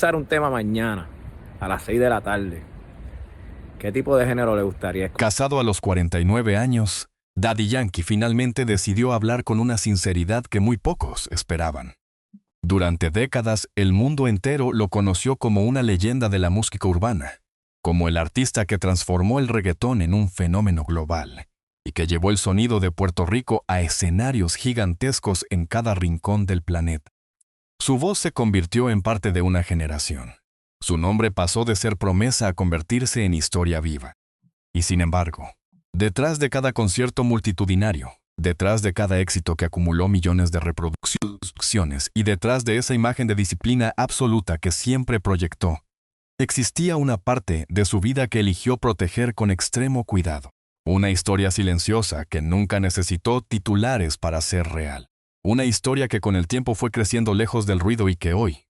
Usar un tema mañana a las 6 de la tarde. ¿Qué tipo de género le gustaría escuchar? Casado a los 49 años, Daddy Yankee finalmente decidió hablar con una sinceridad que muy pocos esperaban. Durante décadas, el mundo entero lo conoció como una leyenda de la música urbana, como el artista que transformó el reggaetón en un fenómeno global y que llevó el sonido de Puerto Rico a escenarios gigantescos en cada rincón del planeta. Su voz se convirtió en parte de una generación. Su nombre pasó de ser promesa a convertirse en historia viva. Y sin embargo, detrás de cada concierto multitudinario, detrás de cada éxito que acumuló millones de reproducciones y detrás de esa imagen de disciplina absoluta que siempre proyectó, existía una parte de su vida que eligió proteger con extremo cuidado. Una historia silenciosa que nunca necesitó titulares para ser real. Una historia que con el tiempo fue creciendo lejos del ruido y que hoy,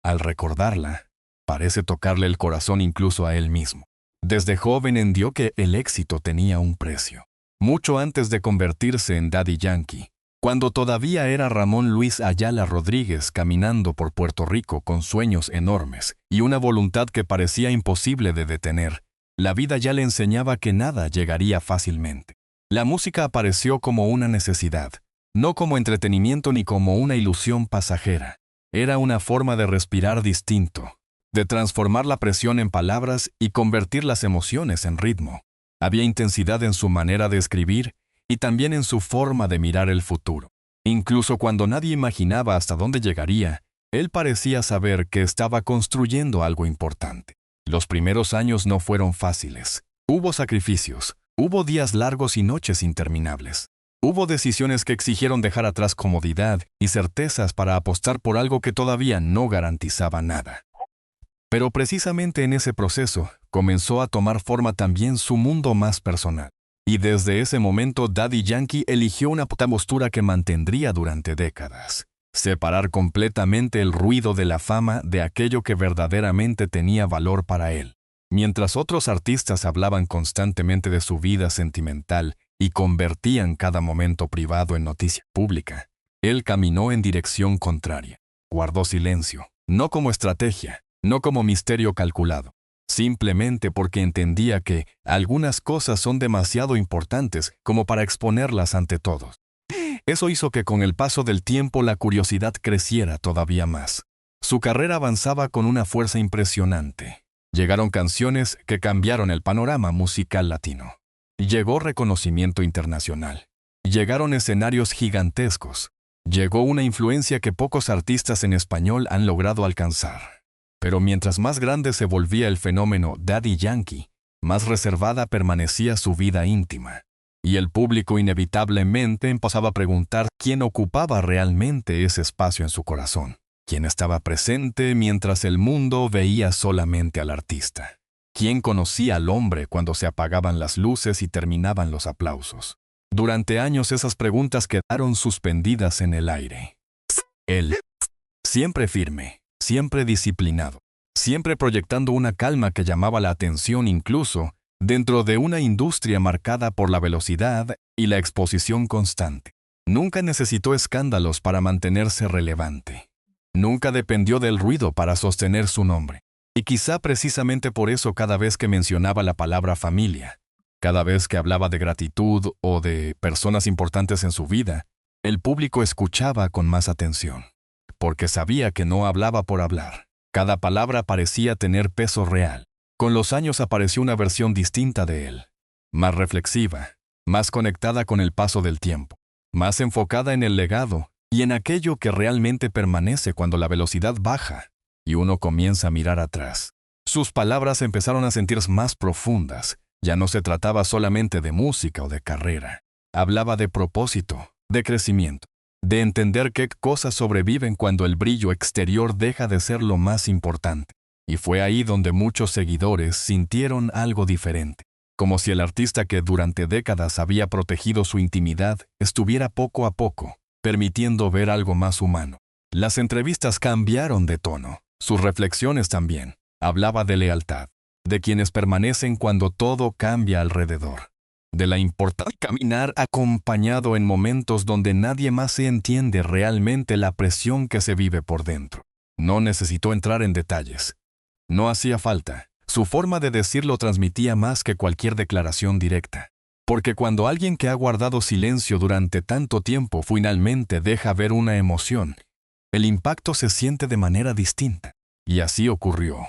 al recordarla, parece tocarle el corazón incluso a él mismo. Desde joven entendió que el éxito tenía un precio. Mucho antes de convertirse en Daddy Yankee, cuando todavía era Ramón Luis Ayala Rodríguez caminando por Puerto Rico con sueños enormes y una voluntad que parecía imposible de detener, la vida ya le enseñaba que nada llegaría fácilmente. La música apareció como una necesidad, no como entretenimiento ni como una ilusión pasajera. Era una forma de respirar distinto, de transformar la presión en palabras y convertir las emociones en ritmo. Había intensidad en su manera de escribir y también en su forma de mirar el futuro. Incluso cuando nadie imaginaba hasta dónde llegaría, él parecía saber que estaba construyendo algo importante. Los primeros años no fueron fáciles. Hubo sacrificios, hubo días largos y noches interminables. Hubo decisiones que exigieron dejar atrás comodidad y certezas para apostar por algo que todavía no garantizaba nada. Pero precisamente en ese proceso comenzó a tomar forma también su mundo más personal. Y desde ese momento Daddy Yankee eligió una postura que mantendría durante décadas. Separar completamente el ruido de la fama de aquello que verdaderamente tenía valor para él. Mientras otros artistas hablaban constantemente de su vida sentimental y convertían cada momento privado en noticia pública, él caminó en dirección contraria. Guardó silencio, no como estrategia, no como misterio calculado, simplemente porque entendía que algunas cosas son demasiado importantes como para exponerlas ante todos. Eso hizo que con el paso del tiempo la curiosidad creciera todavía más. Su carrera avanzaba con una fuerza impresionante. Llegaron canciones que cambiaron el panorama musical latino. Llegó reconocimiento internacional. Llegaron escenarios gigantescos. Llegó una influencia que pocos artistas en español han logrado alcanzar. Pero mientras más grande se volvía el fenómeno Daddy Yankee, más reservada permanecía su vida íntima. Y el público inevitablemente empezaba a preguntar quién ocupaba realmente ese espacio en su corazón. ¿Quién estaba presente mientras el mundo veía solamente al artista? ¿Quién conocía al hombre cuando se apagaban las luces y terminaban los aplausos? Durante años esas preguntas quedaron suspendidas en el aire. Él, siempre firme, siempre disciplinado, siempre proyectando una calma que llamaba la atención incluso dentro de una industria marcada por la velocidad y la exposición constante. Nunca necesitó escándalos para mantenerse relevante. Nunca dependió del ruido para sostener su nombre. Y quizá precisamente por eso cada vez que mencionaba la palabra familia, cada vez que hablaba de gratitud o de personas importantes en su vida, el público escuchaba con más atención. Porque sabía que no hablaba por hablar. Cada palabra parecía tener peso real. Con los años apareció una versión distinta de él, más reflexiva, más conectada con el paso del tiempo, más enfocada en el legado y en aquello que realmente permanece cuando la velocidad baja y uno comienza a mirar atrás. Sus palabras empezaron a sentirse más profundas. Ya no se trataba solamente de música o de carrera. Hablaba de propósito, de crecimiento, de entender qué cosas sobreviven cuando el brillo exterior deja de ser lo más importante. Y fue ahí donde muchos seguidores sintieron algo diferente, como si el artista que durante décadas había protegido su intimidad estuviera poco a poco permitiendo ver algo más humano. Las entrevistas cambiaron de tono, sus reflexiones también. Hablaba de lealtad, de quienes permanecen cuando todo cambia alrededor, de la importancia de caminar acompañado en momentos donde nadie más se entiende realmente la presión que se vive por dentro. No necesitó entrar en detalles. No hacía falta. Su forma de decirlo transmitía más que cualquier declaración directa. Porque cuando alguien que ha guardado silencio durante tanto tiempo finalmente deja ver una emoción, el impacto se siente de manera distinta. Y así ocurrió.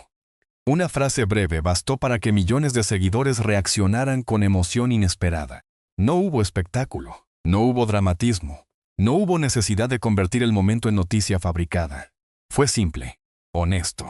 Una frase breve bastó para que millones de seguidores reaccionaran con emoción inesperada. No hubo espectáculo, no hubo dramatismo, no hubo necesidad de convertir el momento en noticia fabricada. Fue simple, honesto.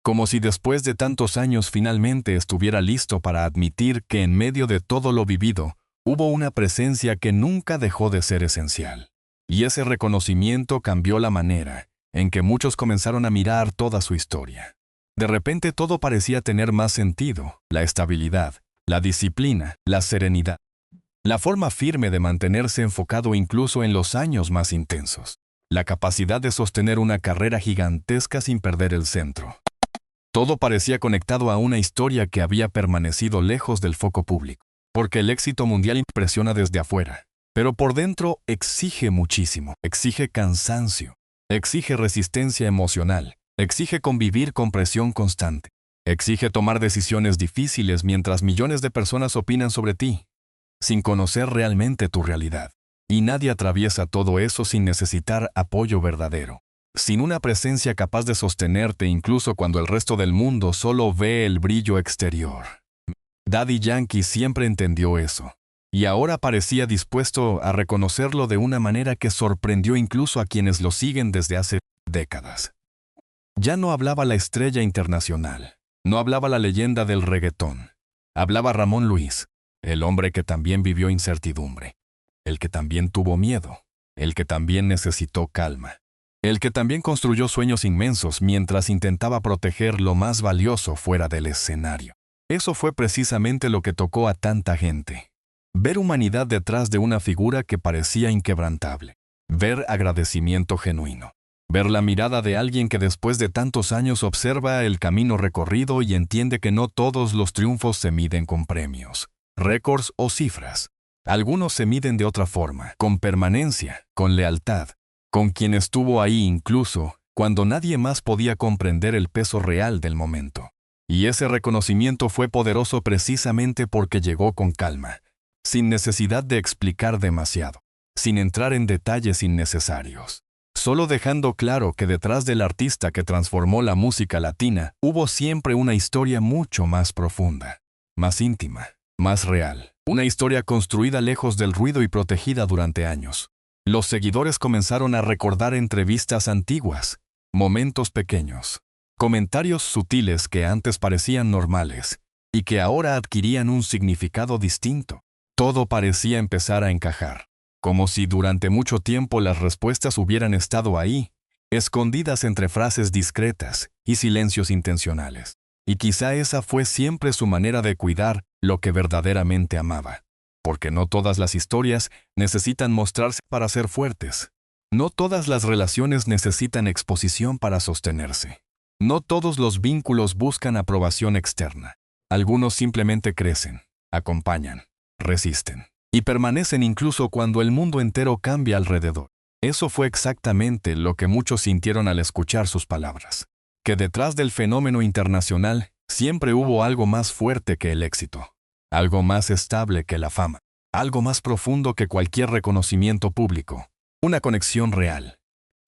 Como si después de tantos años finalmente estuviera listo para admitir que en medio de todo lo vivido, hubo una presencia que nunca dejó de ser esencial. Y ese reconocimiento cambió la manera en que muchos comenzaron a mirar toda su historia. De repente todo parecía tener más sentido: la estabilidad, la disciplina, la serenidad, la forma firme de mantenerse enfocado incluso en los años más intensos, la capacidad de sostener una carrera gigantesca sin perder el centro. Todo parecía conectado a una historia que había permanecido lejos del foco público, porque el éxito mundial impresiona desde afuera, pero por dentro exige muchísimo, exige cansancio, exige resistencia emocional, exige convivir con presión constante, exige tomar decisiones difíciles mientras millones de personas opinan sobre ti, sin conocer realmente tu realidad. Y nadie atraviesa todo eso sin necesitar apoyo verdadero, sin una presencia capaz de sostenerte incluso cuando el resto del mundo solo ve el brillo exterior. Daddy Yankee siempre entendió eso, y ahora parecía dispuesto a reconocerlo de una manera que sorprendió incluso a quienes lo siguen desde hace décadas. Ya no hablaba la estrella internacional, no hablaba la leyenda del reggaetón. Hablaba Ramón Luis, el hombre que también vivió incertidumbre, el que también tuvo miedo, el que también necesitó calma, el que también construyó sueños inmensos mientras intentaba proteger lo más valioso fuera del escenario. Eso fue precisamente lo que tocó a tanta gente. Ver humanidad detrás de una figura que parecía inquebrantable. Ver agradecimiento genuino. Ver la mirada de alguien que después de tantos años observa el camino recorrido y entiende que no todos los triunfos se miden con premios, récords o cifras. Algunos se miden de otra forma, con permanencia, con lealtad, con quien estuvo ahí incluso cuando nadie más podía comprender el peso real del momento. Y ese reconocimiento fue poderoso precisamente porque llegó con calma, sin necesidad de explicar demasiado, sin entrar en detalles innecesarios, solo dejando claro que detrás del artista que transformó la música latina hubo siempre una historia mucho más profunda, más íntima, más real, una historia construida lejos del ruido y protegida durante años. Los seguidores comenzaron a recordar entrevistas antiguas, momentos pequeños, comentarios sutiles que antes parecían normales y que ahora adquirían un significado distinto. Todo parecía empezar a encajar, como si durante mucho tiempo las respuestas hubieran estado ahí, escondidas entre frases discretas y silencios intencionales. Y quizá esa fue siempre su manera de cuidar lo que verdaderamente amaba. Porque no todas las historias necesitan mostrarse para ser fuertes. No todas las relaciones necesitan exposición para sostenerse. No todos los vínculos buscan aprobación externa. Algunos simplemente crecen, acompañan, resisten y permanecen incluso cuando el mundo entero cambia alrededor. Eso fue exactamente lo que muchos sintieron al escuchar sus palabras. Que detrás del fenómeno internacional siempre hubo algo más fuerte que el éxito. Algo más estable que la fama, algo más profundo que cualquier reconocimiento público, una conexión real,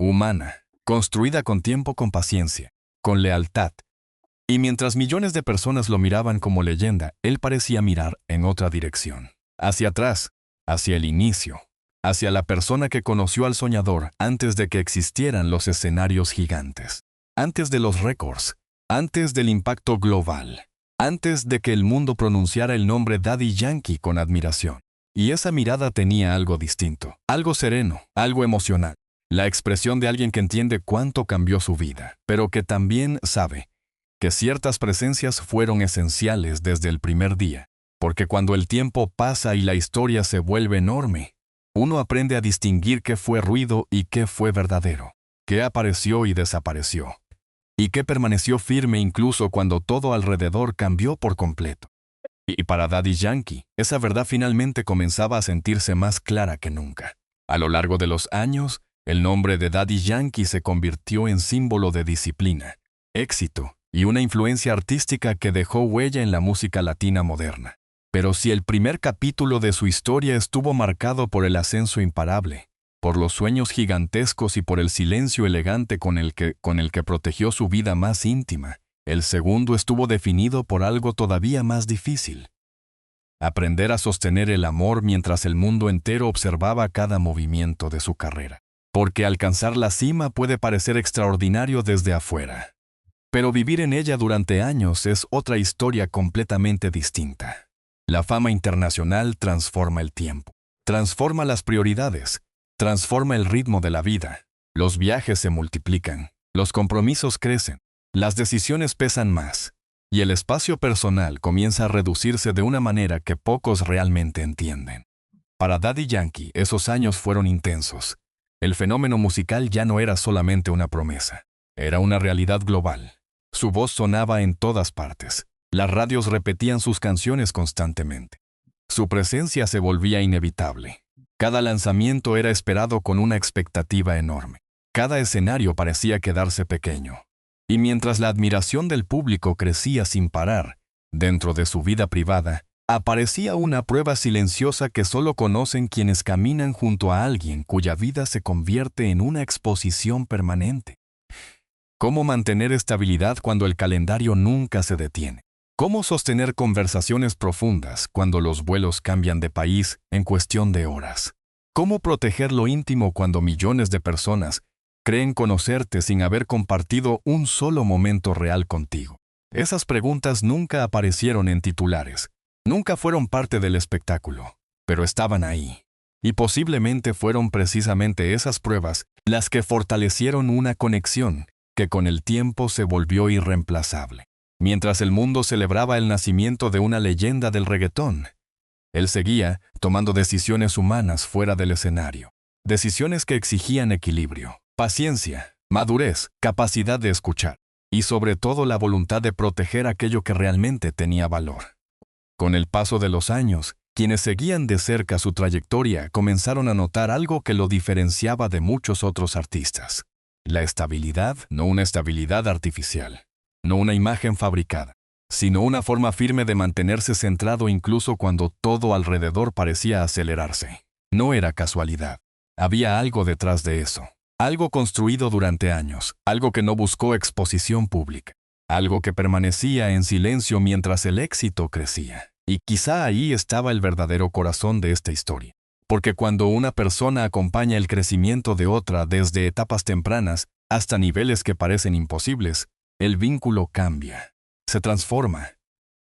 humana, construida con tiempo, con paciencia, con lealtad. Y mientras millones de personas lo miraban como leyenda, él parecía mirar en otra dirección, hacia atrás, hacia el inicio, hacia la persona que conoció al soñador antes de que existieran los escenarios gigantes, antes de los récords, antes del impacto global, antes de que el mundo pronunciara el nombre Daddy Yankee con admiración. Y esa mirada tenía algo distinto, algo sereno, algo emocional. La expresión de alguien que entiende cuánto cambió su vida, pero que también sabe que ciertas presencias fueron esenciales desde el primer día. Porque cuando el tiempo pasa y la historia se vuelve enorme, uno aprende a distinguir qué fue ruido y qué fue verdadero, qué apareció y desapareció, y qué permaneció firme incluso cuando todo alrededor cambió por completo. Y para Daddy Yankee, esa verdad finalmente comenzaba a sentirse más clara que nunca. A lo largo de los años, El nombre de Daddy Yankee se convirtió en símbolo de disciplina, éxito y una influencia artística que dejó huella en la música latina moderna. Pero si el primer capítulo de su historia estuvo marcado por el ascenso imparable, por los sueños gigantescos y por el silencio elegante con el que protegió su vida más íntima, el segundo estuvo definido por algo todavía más difícil: aprender a sostener el amor mientras el mundo entero observaba cada movimiento de su carrera. Porque alcanzar la cima puede parecer extraordinario desde afuera, pero vivir en ella durante años es otra historia completamente distinta. La fama internacional transforma el tiempo, transforma las prioridades, transforma el ritmo de la vida. Los viajes se multiplican, los compromisos crecen, las decisiones pesan más, y el espacio personal comienza a reducirse de una manera que pocos realmente entienden. Para Daddy Yankee, esos años fueron intensos. El fenómeno musical ya no era solamente una promesa, era una realidad global. Su voz sonaba en todas partes. Las radios repetían sus canciones constantemente. Su presencia se volvía inevitable. Cada lanzamiento era esperado con una expectativa enorme. Cada escenario parecía quedarse pequeño. Y mientras la admiración del público crecía sin parar, dentro de su vida privada, aparecía una prueba silenciosa que solo conocen quienes caminan junto a alguien cuya vida se convierte en una exposición permanente. ¿Cómo mantener estabilidad cuando el calendario nunca se detiene? ¿Cómo sostener conversaciones profundas cuando los vuelos cambian de país en cuestión de horas? ¿Cómo proteger lo íntimo cuando millones de personas creen conocerte sin haber compartido un solo momento real contigo? Esas preguntas nunca aparecieron en titulares, nunca fueron parte del espectáculo, pero estaban ahí. Y posiblemente fueron precisamente esas pruebas las que fortalecieron una conexión que con el tiempo se volvió irreemplazable. Mientras el mundo celebraba el nacimiento de una leyenda del reggaetón, él seguía tomando decisiones humanas fuera del escenario. Decisiones que exigían equilibrio, paciencia, madurez, capacidad de escuchar y sobre todo la voluntad de proteger aquello que realmente tenía valor. Con el paso de los años, quienes seguían de cerca su trayectoria comenzaron a notar algo que lo diferenciaba de muchos otros artistas. La estabilidad, no una estabilidad artificial, no una imagen fabricada, sino una forma firme de mantenerse centrado incluso cuando todo alrededor parecía acelerarse. No era casualidad. Había algo detrás de eso. Algo construido durante años, algo que no buscó exposición pública, algo que permanecía en silencio mientras el éxito crecía. Y quizá ahí estaba el verdadero corazón de esta historia. Porque cuando una persona acompaña el crecimiento de otra desde etapas tempranas hasta niveles que parecen imposibles, el vínculo cambia, se transforma,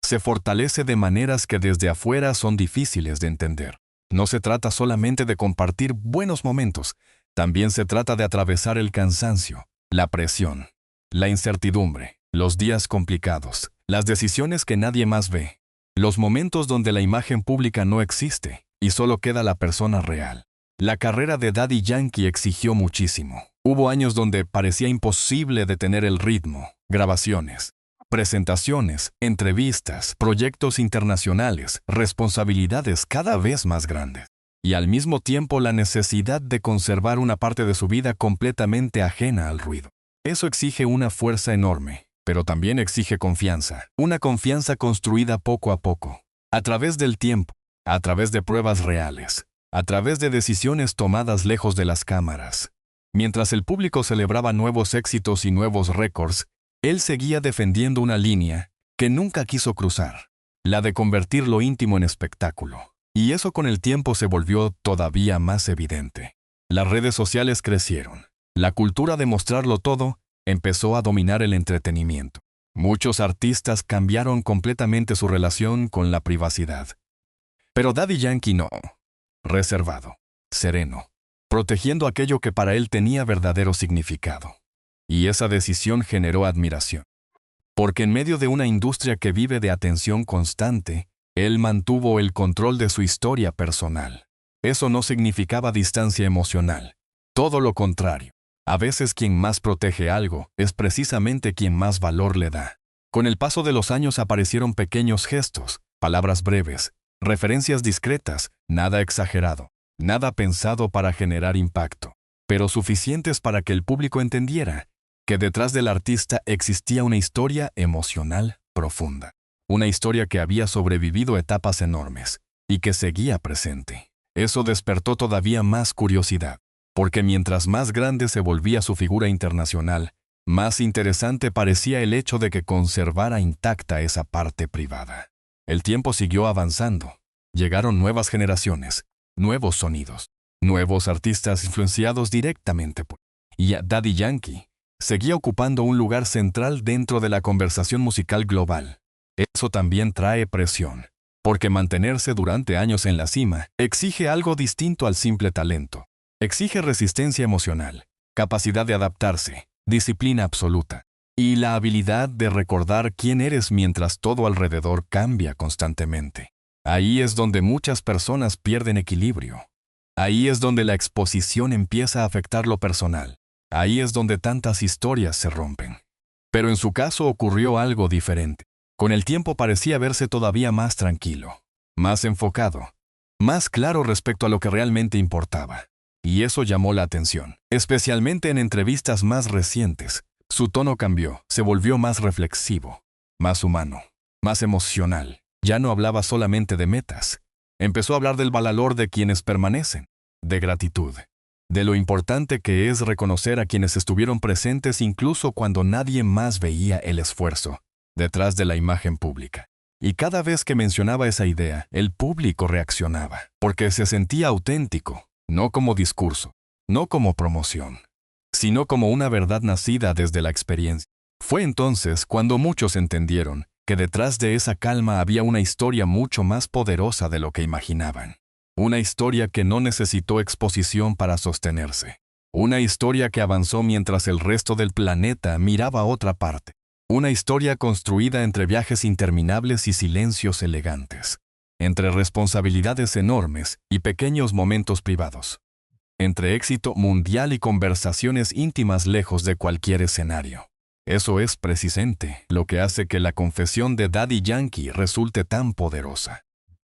se fortalece de maneras que desde afuera son difíciles de entender. No se trata solamente de compartir buenos momentos, también se trata de atravesar el cansancio, la presión, la incertidumbre, los días complicados, las decisiones que nadie más ve, los momentos donde la imagen pública no existe y solo queda la persona real. La carrera de Daddy Yankee exigió muchísimo. Hubo años donde parecía imposible detener el ritmo, grabaciones, presentaciones, entrevistas, proyectos internacionales, responsabilidades cada vez más grandes. Y al mismo tiempo la necesidad de conservar una parte de su vida completamente ajena al ruido. Eso exige una fuerza enorme, pero también exige confianza. Una confianza construida poco a poco, a través del tiempo, a través de pruebas reales, a través de decisiones tomadas lejos de las cámaras. Mientras el público celebraba nuevos éxitos y nuevos récords, él seguía defendiendo una línea que nunca quiso cruzar, la de convertir lo íntimo en espectáculo. Y eso con el tiempo se volvió todavía más evidente. Las redes sociales crecieron. La cultura de mostrarlo todo empezó a dominar el entretenimiento. Muchos artistas cambiaron completamente su relación con la privacidad. Pero Daddy Yankee no. Reservado, sereno, protegiendo aquello que para él tenía verdadero significado. Y esa decisión generó admiración. Porque en medio de una industria que vive de atención constante, él mantuvo el control de su historia personal. Eso no significaba distancia emocional. Todo lo contrario. A veces quien más protege algo es precisamente quien más valor le da. Con el paso de los años aparecieron pequeños gestos, palabras breves, referencias discretas, nada exagerado, nada pensado para generar impacto. pero suficientes para que el público entendiera que detrás del artista existía una historia emocional profunda. Una historia que había sobrevivido etapas enormes y que seguía presente. Eso despertó todavía más curiosidad, porque mientras más grande se volvía su figura internacional, más interesante parecía el hecho de que conservara intacta esa parte privada. El tiempo siguió avanzando. Llegaron nuevas generaciones, nuevos sonidos, nuevos artistas influenciados directamente por... Y Daddy Yankee seguía ocupando un lugar central dentro de la conversación musical global. Eso también trae presión, porque mantenerse durante años en la cima exige algo distinto al simple talento. Exige resistencia emocional, capacidad de adaptarse, disciplina absoluta, y la habilidad de recordar quién eres mientras todo alrededor cambia constantemente. Ahí es donde muchas personas pierden equilibrio. Ahí es donde la exposición empieza a afectar lo personal. Ahí es donde tantas historias se rompen. Pero en su caso ocurrió algo diferente. Con el tiempo parecía verse todavía más tranquilo, más enfocado, más claro respecto a lo que realmente importaba. Y eso llamó la atención, especialmente en entrevistas más recientes. Su tono cambió, se volvió más reflexivo, más humano, más emocional. Ya no hablaba solamente de metas. Empezó a hablar del valor de quienes permanecen, de gratitud, de lo importante que es reconocer a quienes estuvieron presentes incluso cuando nadie más veía el esfuerzo detrás de la imagen pública. Y cada vez que mencionaba esa idea, el público reaccionaba, porque se sentía auténtico, no como discurso, no como promoción, sino como una verdad nacida desde la experiencia. Fue entonces cuando muchos entendieron que detrás de esa calma había una historia mucho más poderosa de lo que imaginaban. Una historia que no necesitó exposición para sostenerse. Una historia que avanzó mientras el resto del planeta miraba a otra parte. Una historia construida entre viajes interminables y silencios elegantes. Entre responsabilidades enormes y pequeños momentos privados. Entre éxito mundial y conversaciones íntimas lejos de cualquier escenario. Eso es precisamente lo que hace que la confesión de Daddy Yankee resulte tan poderosa.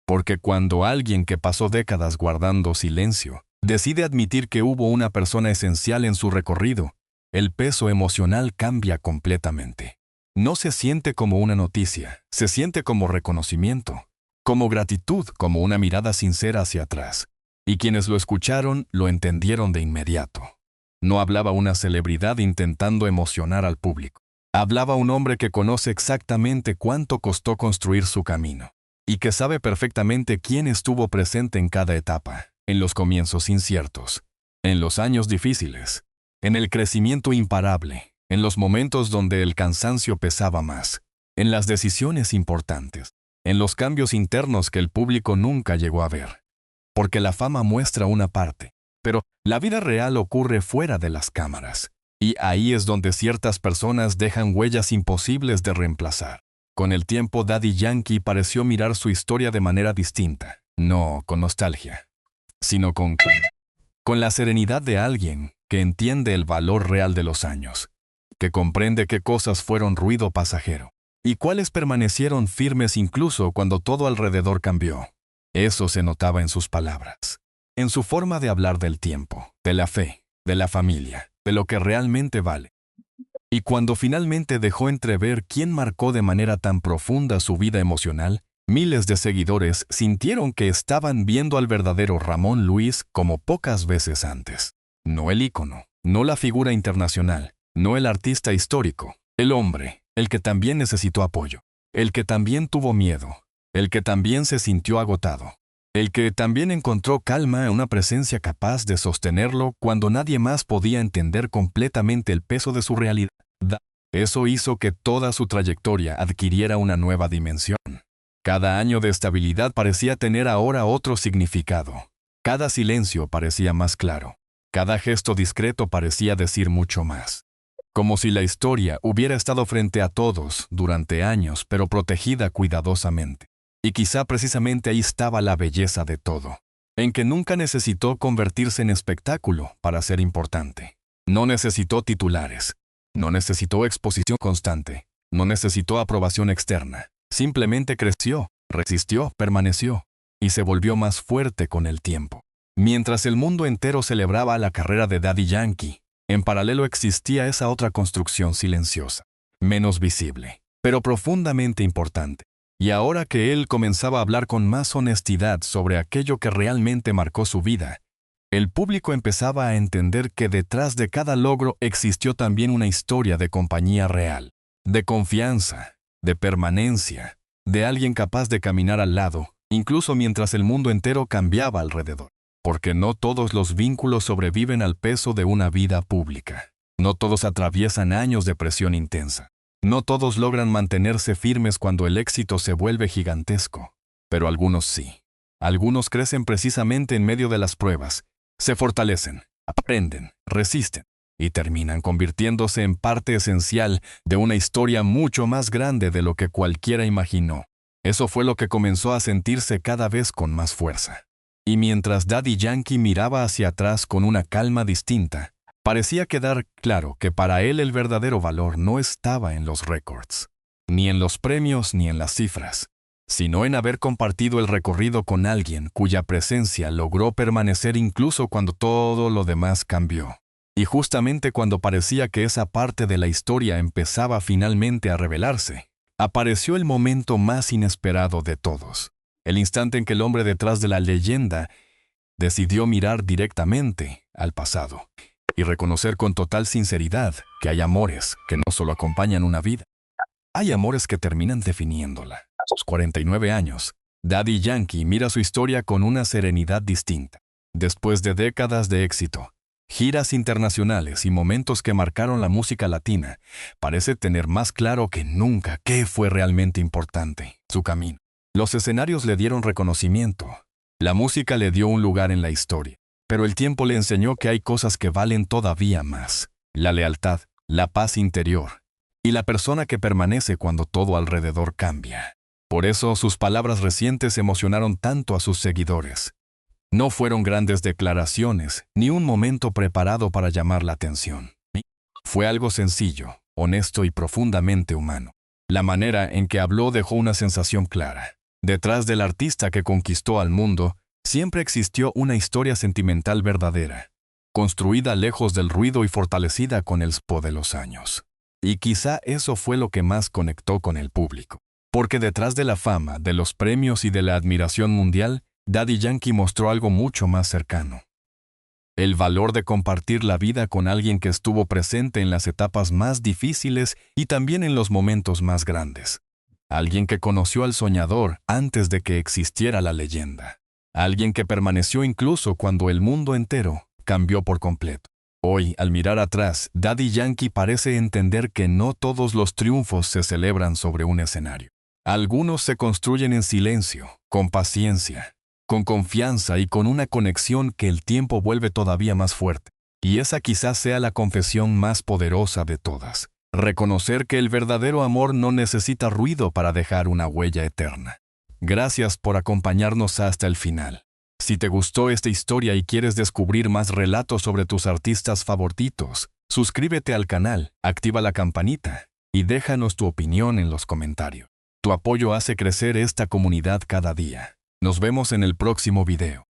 Porque cuando alguien que pasó décadas guardando silencio decide admitir que hubo una persona esencial en su recorrido, el peso emocional cambia completamente. No se siente como una noticia, se siente como reconocimiento, como gratitud, como una mirada sincera hacia atrás. Y quienes lo escucharon lo entendieron de inmediato. No hablaba una celebridad intentando emocionar al público. Hablaba un hombre que conoce exactamente cuánto costó construir su camino, y que sabe perfectamente quién estuvo presente en cada etapa, en los comienzos inciertos, en los años difíciles, en el crecimiento imparable, en los momentos donde el cansancio pesaba más, en las decisiones importantes, en los cambios internos que el público nunca llegó a ver. Porque la fama muestra una parte, pero la vida real ocurre fuera de las cámaras, y ahí es donde ciertas personas dejan huellas imposibles de reemplazar. Con el tiempo, Daddy Yankee pareció mirar su historia de manera distinta, no con nostalgia, sino con la serenidad de alguien que entiende el valor real de los años, que comprende qué cosas fueron ruido pasajero, y cuáles permanecieron firmes incluso cuando todo alrededor cambió. Eso se notaba en sus palabras, en su forma de hablar del tiempo, de la fe, de la familia, de lo que realmente vale. Y cuando finalmente dejó entrever quién marcó de manera tan profunda su vida emocional, miles de seguidores sintieron que estaban viendo al verdadero Ramón Luis como pocas veces antes. No el ícono, no la figura internacional, no el artista histórico, el hombre, el que también necesitó apoyo, el que también tuvo miedo, el que también se sintió agotado, el que también encontró calma en una presencia capaz de sostenerlo cuando nadie más podía entender completamente el peso de su realidad. Eso hizo que toda su trayectoria adquiriera una nueva dimensión. Cada año de estabilidad parecía tener ahora otro significado. Cada silencio parecía más claro. Cada gesto discreto parecía decir mucho más. Como si la historia hubiera estado frente a todos durante años, pero protegida cuidadosamente. Y quizá precisamente ahí estaba la belleza de todo, en que nunca necesitó convertirse en espectáculo para ser importante. No necesitó titulares, no necesitó exposición constante, no necesitó aprobación externa. Simplemente creció, resistió, permaneció, y se volvió más fuerte con el tiempo. Mientras el mundo entero celebraba la carrera de Daddy Yankee, en paralelo existía esa otra construcción silenciosa, menos visible, pero profundamente importante. Y ahora que él comenzaba a hablar con más honestidad sobre aquello que realmente marcó su vida, el público empezaba a entender que detrás de cada logro existió también una historia de compañía real, de confianza, de permanencia, de alguien capaz de caminar al lado, incluso mientras el mundo entero cambiaba alrededor. Porque no todos los vínculos sobreviven al peso de una vida pública. No todos atraviesan años de presión intensa. No todos logran mantenerse firmes cuando el éxito se vuelve gigantesco. Pero algunos sí. Algunos crecen precisamente en medio de las pruebas. Se fortalecen, aprenden, resisten y terminan convirtiéndose en parte esencial de una historia mucho más grande de lo que cualquiera imaginó. Eso fue lo que comenzó a sentirse cada vez con más fuerza. Y mientras Daddy Yankee miraba hacia atrás con una calma distinta, parecía quedar claro que para él el verdadero valor no estaba en los récords, ni en los premios ni en las cifras, sino en haber compartido el recorrido con alguien cuya presencia logró permanecer incluso cuando todo lo demás cambió. Y justamente cuando parecía que esa parte de la historia empezaba finalmente a revelarse, apareció el momento más inesperado de todos. El instante en que el hombre detrás de la leyenda decidió mirar directamente al pasado y reconocer con total sinceridad que hay amores que no solo acompañan una vida. Hay amores que terminan definiéndola. A sus 49 años, Daddy Yankee mira su historia con una serenidad distinta. Después de décadas de éxito, giras internacionales y momentos que marcaron la música latina, parece tener más claro que nunca qué fue realmente importante, su camino. Los escenarios le dieron reconocimiento, la música le dio un lugar en la historia, pero el tiempo le enseñó que hay cosas que valen todavía más: la lealtad, la paz interior y la persona que permanece cuando todo alrededor cambia. Por eso sus palabras recientes emocionaron tanto a sus seguidores. No fueron grandes declaraciones, ni un momento preparado para llamar la atención. Fue algo sencillo, honesto y profundamente humano. La manera en que habló dejó una sensación clara. Detrás del artista que conquistó al mundo, siempre existió una historia sentimental verdadera, construida lejos del ruido y fortalecida con el spo de los años. Y quizá eso fue lo que más conectó con el público. Porque detrás de la fama, de los premios y de la admiración mundial, Daddy Yankee mostró algo mucho más cercano. El valor de compartir la vida con alguien que estuvo presente en las etapas más difíciles y también en los momentos más grandes. Alguien que conoció al soñador antes de que existiera la leyenda. Alguien que permaneció incluso cuando el mundo entero cambió por completo. Hoy, al mirar atrás, Daddy Yankee parece entender que no todos los triunfos se celebran sobre un escenario. Algunos se construyen en silencio, con paciencia, con confianza y con una conexión que el tiempo vuelve todavía más fuerte. Y esa quizás sea la confesión más poderosa de todas. Reconocer que el verdadero amor no necesita ruido para dejar una huella eterna. Gracias por acompañarnos hasta el final. Si te gustó esta historia y quieres descubrir más relatos sobre tus artistas favoritos, suscríbete al canal, activa la campanita y déjanos tu opinión en los comentarios. Tu apoyo hace crecer esta comunidad cada día. Nos vemos en el próximo video.